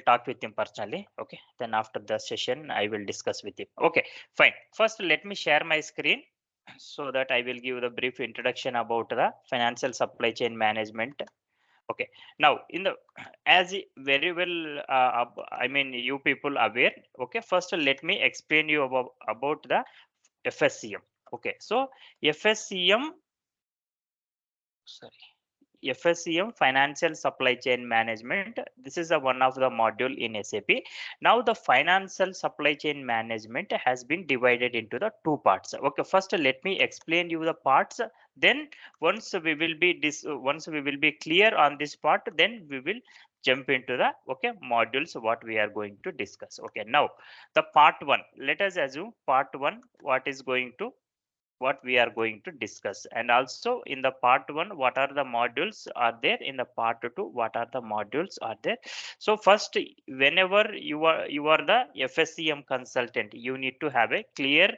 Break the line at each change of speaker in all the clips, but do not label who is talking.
talk with him personally. Okay, then after the session I will discuss with him. Okay, fine. First let me share my screen so that I will give the brief introduction about the financial supply chain management. Okay, now in the as very well I mean you people aware. Okay, first let me explain you about the FSCM. Okay, so FSCM, sorry, FSCM, Financial Supply Chain Management. This is a one of the module in SAP. Now the financial supply chain management has been divided into the two parts. Okay, first let me explain you the parts. Then once we will be clear on this part, then we will jump into the modules what we are going to discuss. Okay, now the part one. Let us assume part one what we are going to discuss, and also in the part one what are the modules are there, in the part two what are the modules are there. So first, whenever you are the FSCM consultant, you need to have a clear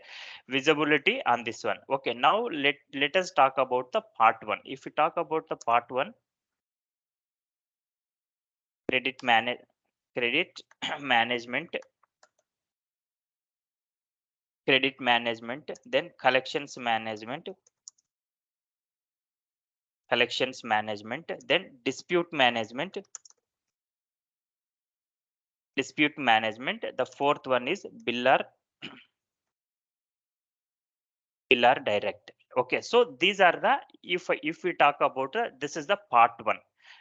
visibility on this one. Okay, now let us talk about the part one. If we talk about the part one, credit credit management, then collections management, then dispute management. The fourth one is biller direct. Okay, so these are the, if we talk about this is the part one.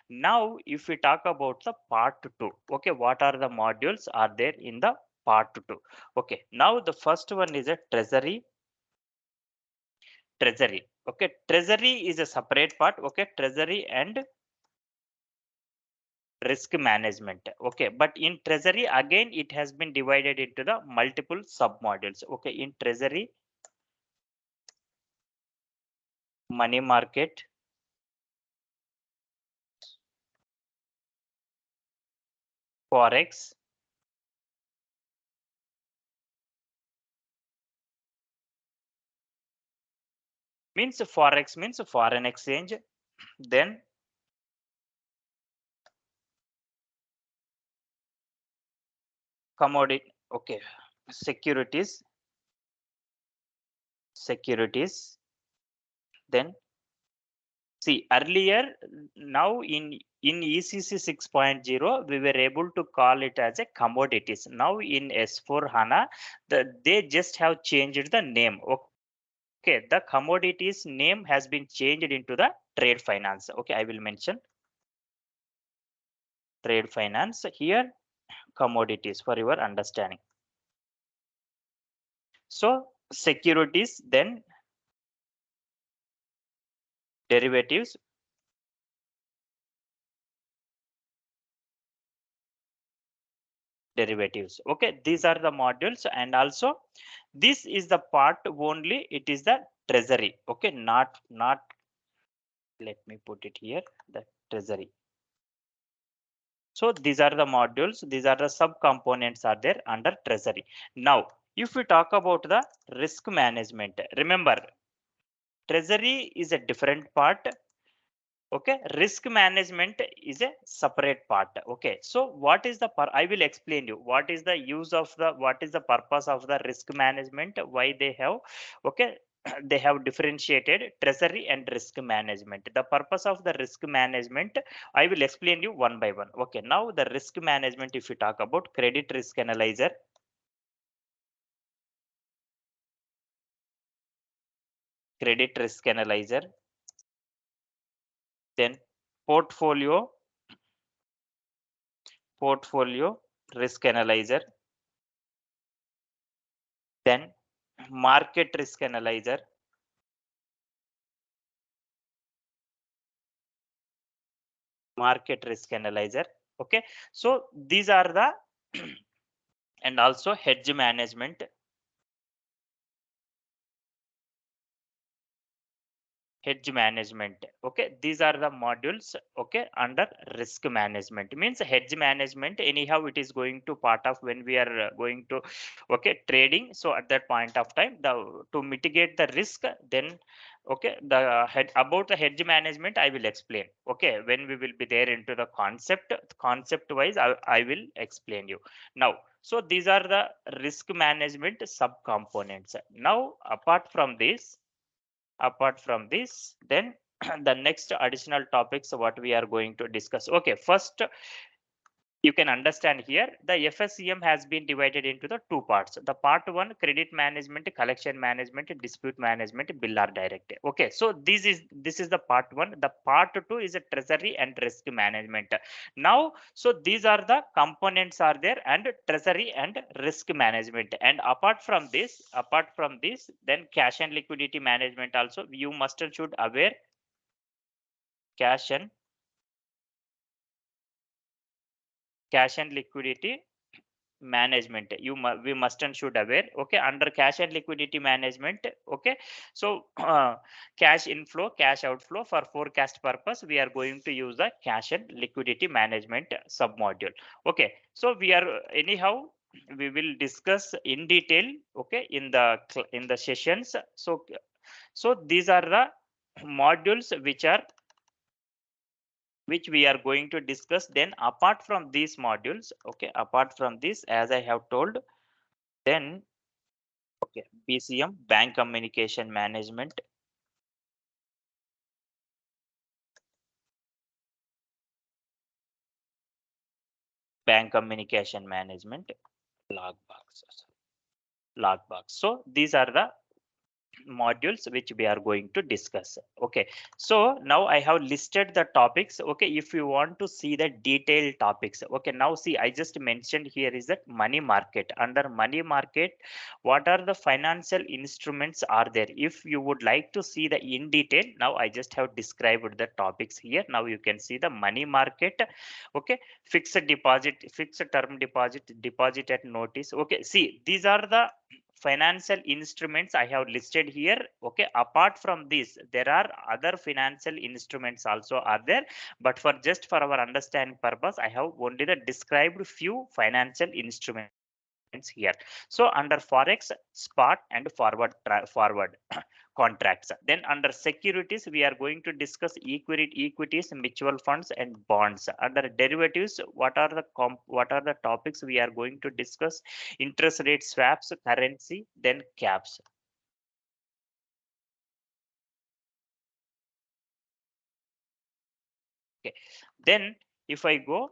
Now if we talk about the part two, okay, what are the modules are there in the part two? Okay, now the first one is a treasury. Okay, treasury is a separate part. Okay, treasury and risk management. Okay, but in treasury again it has been divided into the multiple sub modules. Okay, in treasury, money market, forex, means forex means foreign exchange, then commodity. Okay, securities, then see earlier, now in ECC 6.0 we were able to call it as a commodities. Now in S4 HANA they just have changed the name. Okay, the commodities name has been changed into the trade finance. Okay, I will mention trade finance here, commodities for your understanding. So securities, then derivatives, okay, these are the modules. And also this is the part only, it is the treasury. Okay, not let me put it here, the treasury. So these are the modules, these are the sub components are there under treasury. Now if we talk about the risk management, remember treasury is a different part. Okay, risk management is a separate part. Okay, so what is the I will explain you what is the use of the, what is the purpose of the risk management, why they have, okay, they have differentiated treasury and risk management. The purpose of the risk management I will explain you one by one. Okay, now the risk management, if you talk about credit risk analyzer, then portfolio risk analyzer, then market risk analyzer, okay, so these are the and also hedge management, okay, these are the modules, okay, under risk management. Means hedge management anyhow it is going to part of when we are going to, okay, trading. So at that point of time, the to mitigate the risk, then Okay, the head about the hedge management I will explain. Okay, when we will be there into the concept wise, I will explain you now. So these are the risk management subcomponents. Now, apart from this, then the next additional topics what we are going to discuss. Okay, first you can understand here the FSCM has been divided into the two parts. The part one, credit management, collection management, dispute management, bill or direct. Okay, so this is the part one. The part two is a treasury and risk management. Now, so these are the components are there and treasury and risk management. And apart from this, then cash and liquidity management also you must and should aware cash and cash and liquidity management we must and should aware. Okay, under cash and liquidity management. Okay, so cash inflow, cash outflow, for forecast purpose we are going to use the cash and liquidity management sub module. Okay, so we are anyhow we will discuss in detail, okay, in the sessions. So these are the modules which we are going to discuss. Then apart from these modules, okay, apart from this, as I have told, then okay, BCM, bank communication management, bank communication management, log box. So these are the modules which we are going to discuss. Okay, so now I have listed the topics. Okay, if you want to see the detailed topics, okay, now see, I just mentioned here is that money market. Under money market, what are the financial instruments are there? If you would like to see the in detail, now I just have described the topics here. Now you can see the money market. Okay, fixed deposit, fixed term deposit, deposit at notice. Okay, see, these are the financial instruments I have listed here. Okay, apart from this, there are other financial instruments also are there, but for just for our understanding purpose, I have only the described few financial instruments here. So under forex, spot and forward contracts. Then under securities, we are going to discuss equities, mutual funds, and bonds. Under derivatives, what are the topics we are going to discuss? Interest rate swaps, currency, then caps. Okay. Then if I go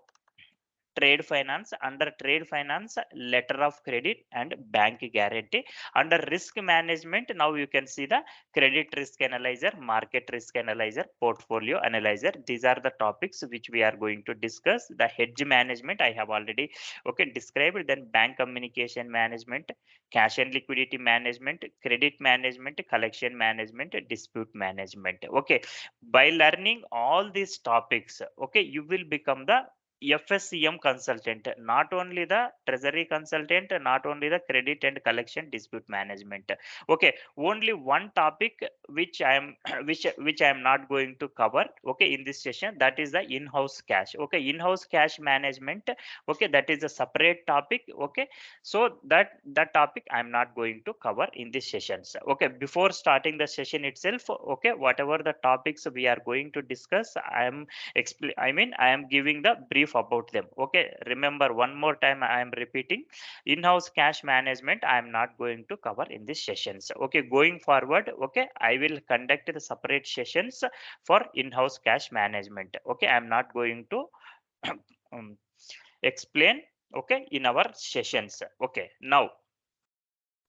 trade finance, under trade finance, letter of credit and bank guarantee. Under risk management, now you can see the credit risk analyzer, market risk analyzer, portfolio analyzer. These are the topics which we are going to discuss. The hedge management I have already okay described. Then bank communication management, cash and liquidity management, credit management, collection management, dispute management. Okay, by learning all these topics, okay, you will become the FSCM consultant, not only the treasury consultant, not only the credit and collection dispute management. Okay, only one topic which I am which I am not going to cover. Okay, in this session, that is the in-house cash. Okay, in-house cash management. Okay, that is a separate topic. Okay, so that topic I am not going to cover in this sessions. Okay, before starting the session itself. Okay, whatever the topics we are going to discuss, I am giving the brief about them. Okay, remember one more time I am repeating, in-house cash management I am not going to cover in these sessions. Okay, going forward, okay, I will conduct the separate sessions for in-house cash management. Okay, I am not going to um, explain, okay, in our sessions. Okay, now,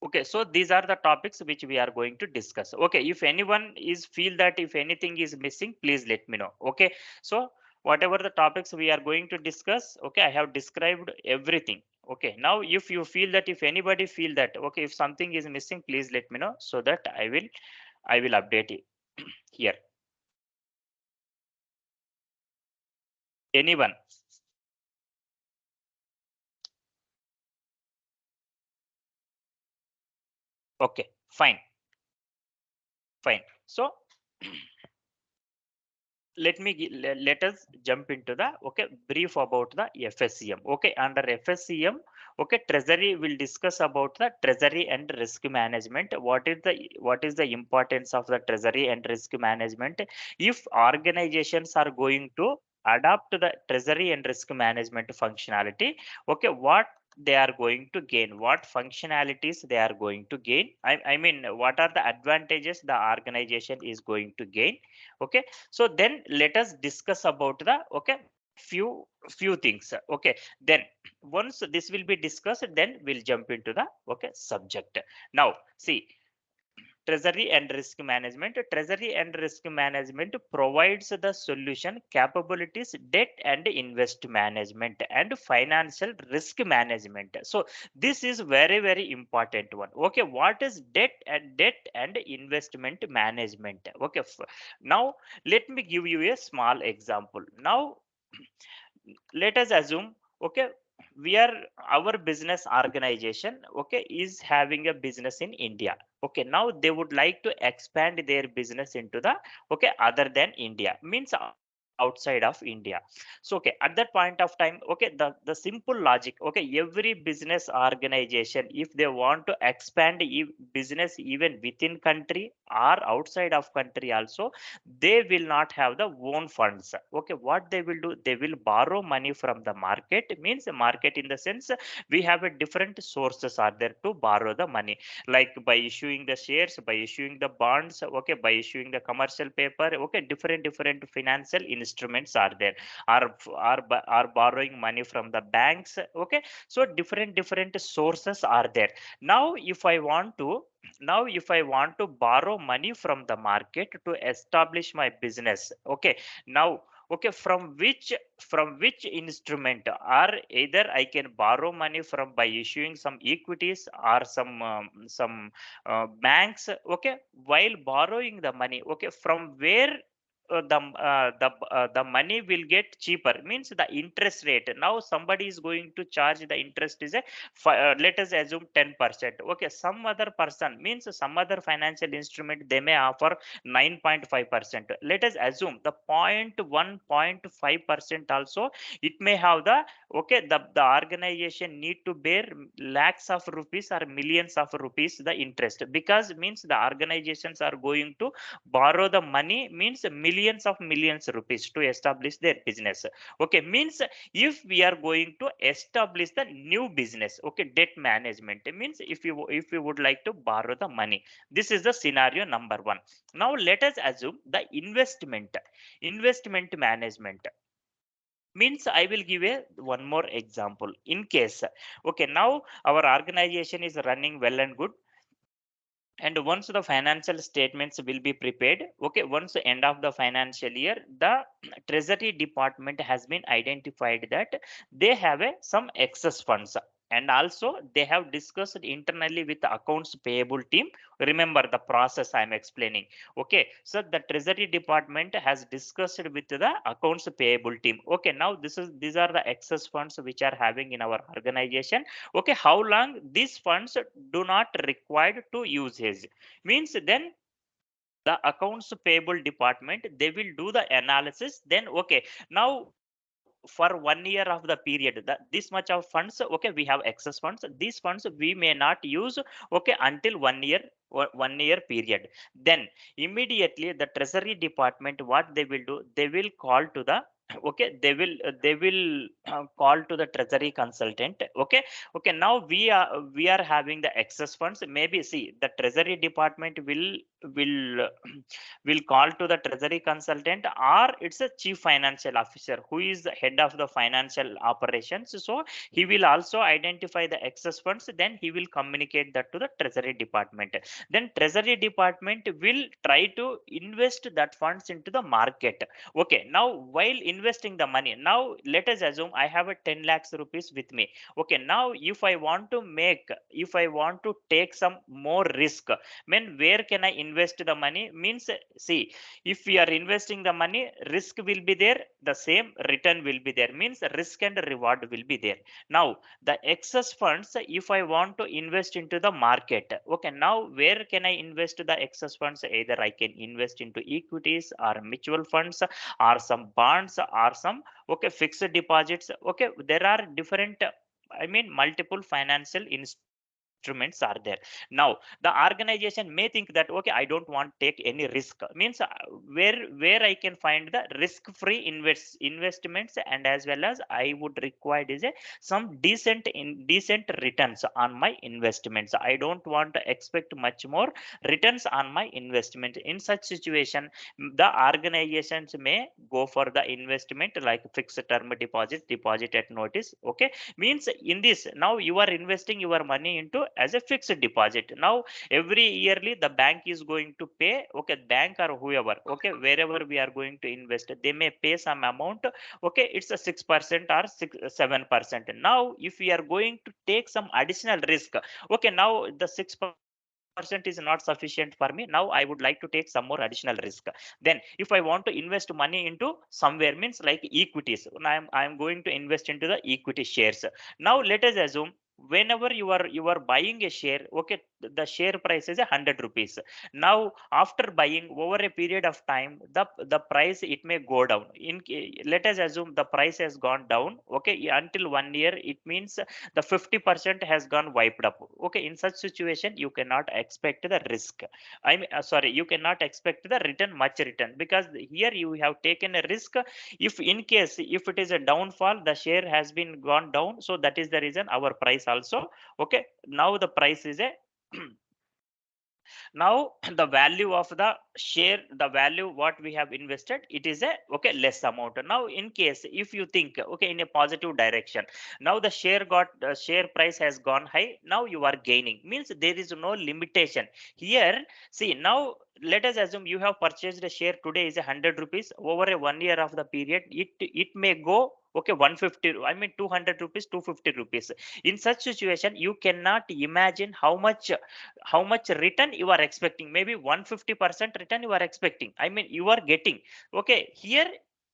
okay, so these are the topics which we are going to discuss. Okay, if anyone is feel that if anything is missing, please let me know. Okay, so whatever the topics we are going to discuss, okay, I have described everything. Okay, now if you feel that, if anybody feel that, okay, if something is missing, please let me know so that I will update it here. Anyone? Okay, fine, fine. So let us jump into the okay brief about the FSCM. Okay, under FSCM, Okay, treasury will discuss about the treasury and risk management. What is the importance of the treasury and risk management? If organizations are going to adopt the treasury and risk management functionality, okay, what they are going to gain, what functionalities they are going to gain, I mean what are the advantages the organization is going to gain. Okay, so then let us discuss about the, okay, few things. Okay, then once this will be discussed, then we'll jump into the, okay, subject. Now see, treasury and risk management. Treasury and risk management provides the solution capabilities, debt and invest management and financial risk management. So this is very important one. Okay, what is debt and investment management? Okay, now let me give you a small example. Now let us assume, okay, we are, our business organization, okay, is having a business in India. Okay, now they would like to expand their business into the, okay, other than India, means outside of India. So okay, at that point of time, okay, the simple logic, okay, every business organization, if they want to expand business even within country or outside of country also, they will not have the own funds. Okay, what they will do, they will borrow money from the market, means market in the sense we have a different sources are there to borrow the money, like by issuing the shares, by issuing the bonds, okay, by issuing the commercial paper, okay, different financial instruments are there, are borrowing money from the banks. Okay, so different sources are there. Now if I want to borrow money from the market to establish my business, okay, now, okay, from which instrument, or either I can borrow money from by issuing some equities or some banks. Okay, while borrowing the money, okay, from where the money will get cheaper, means the interest rate. Now somebody is going to charge the interest is a let us assume 10%. Okay, some other person, means some other financial instrument, they may offer 9.5%. Let us assume the 0.1 0.5% also, it may have the, okay, the organization need to bear lakhs of rupees or millions of rupees the interest, because means the organizations are going to borrow the money, means millions rupees to establish their business. Okay, means if we are going to establish the new business, okay, debt management means if you would like to borrow the money, this is the scenario number one. Now let us assume the investment management, means I will give a one more example. In case, okay, now our organization is running well and good, and once the financial statements will be prepared, okay, once the end of the financial year, the treasury department has been identified that they have some excess funds, and also they have discussed internally with the accounts payable team. Remember the process I am explaining. Okay, so the treasury department has discussed with the accounts payable team. Okay, now these are the excess funds which are having in our organization. Okay, how long these funds do not required to use his, means then the accounts payable department, they will do the analysis. Then okay, now for 1 year of the period, that this much of funds, okay, we have excess funds, these funds we may not use, okay, until 1 year, 1 year period. Then immediately the treasury department, what they will do, they will call to the okay, they will call to the treasury consultant. Okay, okay, now we are having the excess funds. Maybe see, the treasury department will will call to the treasury consultant, or it's a chief financial officer who is the head of the financial operations. So he will also identify the excess funds, then he will communicate that to the treasury department. Then treasury department will try to invest that funds into the market. Okay, now while investing the money, now let us assume I have a 10 lakhs rupees with me. Okay, now if I want to take some more risk, mean where can I invest the money, means see, if we are investing the money, risk will be there, the same return will be there, means risk and reward will be there. Now the excess funds, if I want to invest into the market, okay, now where can I invest the excess funds? Either I can invest into equities or mutual funds or some bonds or some, okay, fixed deposits. Okay, there are different multiple financial instruments are there. Now the organization may think that, okay, I don't want to take any risk, means where I can find the risk free investments, and as well as I would require is a some decent returns on my investments. I don't want to expect much more returns on my investment. In such situation, the organizations may go for the investment like fixed term deposit at notice. Okay, means in this, now you are investing your money into as a fixed deposit. Now every yearly the bank is going to pay, okay, bank or whoever, okay, wherever we are going to invest, they may pay some amount. Okay, it's a 6% or 7%. Now if we are going to take some additional risk, okay, now the 6% is not sufficient for me, now I would like to take some more additional risk. Then if I want to invest money into somewhere, means like equities, I'm going to invest into the equity shares. Now let us assume whenever you are buying a share, okay, the share price is 100 rupees. Now after buying over a period of time, the price it may go down. Let us assume the price has gone down, okay, until 1 year, it means the 50% has gone wiped up. Okay, in such situation you cannot expect the risk. Sorry, you cannot expect the return, much return, because here you have taken a risk. If in case if it is a downfall, the share has been gone down, so that is the reason our price also, okay, now the price is a now the value of the share, the value what we have invested, it is a, okay, less amount. Now in case if you think, okay, in a positive direction, now the share price has gone high, now you are gaining, means there is no limitation here. See, now let us assume you have purchased a share today is 100 rupees. Over a 1 year of the period, it may go, okay, 150, 200 rupees, 250 rupees. In such situation you cannot imagine how much return you are expecting. Maybe 150% return you are expecting, you are getting. Okay, here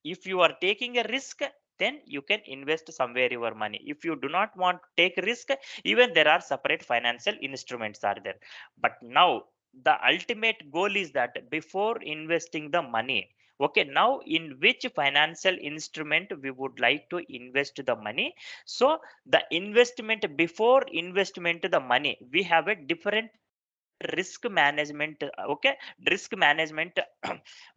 if you are taking a risk, then you can invest somewhere your money. If you do not want to take risk, even there are separate financial instruments are there. But now the ultimate goal is that before investing the money, okay, now in which financial instrument we would like to invest the money. So the investment, before investment the money, we have a different risk management. Okay, risk management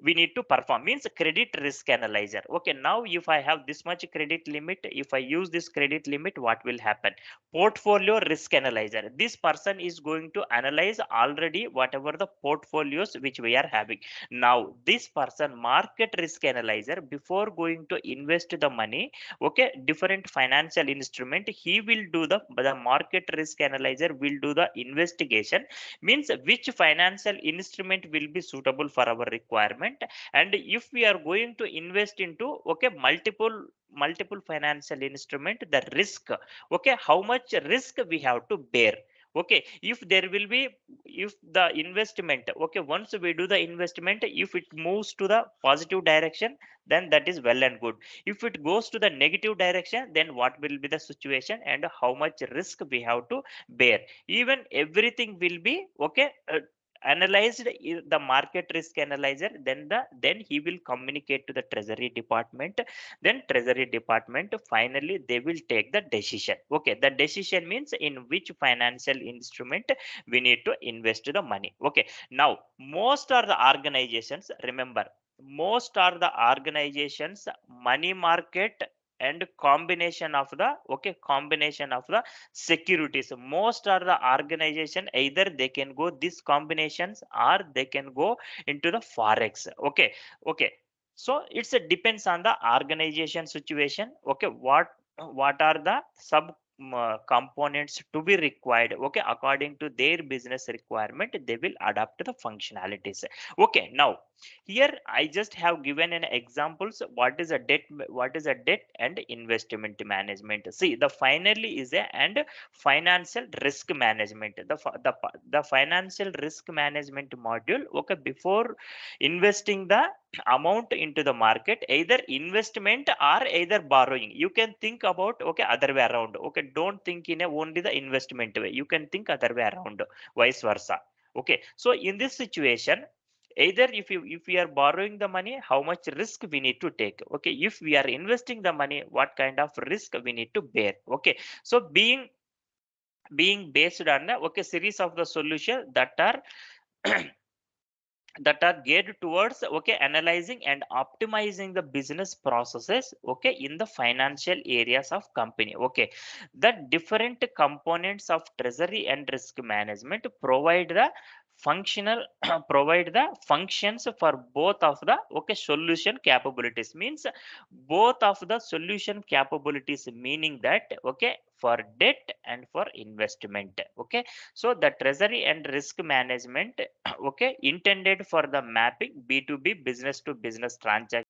we need to perform, means credit risk analyzer. Okay, now if I have this much credit limit, if I use this credit limit, what will happen? Portfolio risk analyzer, this person is going to analyze already whatever the portfolios which we are having. Now this person, market risk analyzer, before going to invest the money, okay, different financial instrument, he will do the market risk analyzer will do the investigation, means which financial instrument will be suitable for our requirement. And if we are going to invest into, okay, multiple financial instrument, the risk, okay, how much risk we have to bear. Okay, if there will be, if the investment, okay, once we do the investment, if it moves to the positive direction, then that is well and good. If it goes to the negative direction, then what will be the situation and how much risk we have to bear. Even everything will be, okay, analyzed in the market risk analyzer. Then he will communicate to the treasury department. Then treasury department finally they will take the decision. Okay, the decision means in which financial instrument we need to invest the money. Okay, now most are the organizations, remember, most are the organizations money market and combination of the, okay, combination of the securities. Most are the organization, either they can go these combinations or they can go into the forex. Okay, okay, so it's a depends on the organization situation. Okay, what are the sub components to be required, okay, according to their business requirement, they will adapt the functionalities. Okay, now here I just have given an examples what is a debt, what is a debt and investment management. See, the finally is a and financial risk management, the financial risk management module. Okay, before investing the amount into the market, either investment or either borrowing, you can think about, okay, other way around. Okay, don't think in a only the investment way, you can think other way around, vice versa. Okay, so in this situation, Either if we are borrowing the money, how much risk we need to take. Okay, if we are investing the money, what kind of risk we need to bear. Okay, so being based on the okay series of the solution that are that are geared towards okay analyzing and optimizing the business processes okay in the financial areas of company. Okay, the different components of treasury and risk management provide the functional provide the functions for both of the okay solution capabilities. Means both of the solution capabilities, meaning that okay for debt and for investment. Okay, so the treasury and risk management okay intended for the mapping B2B business to business transaction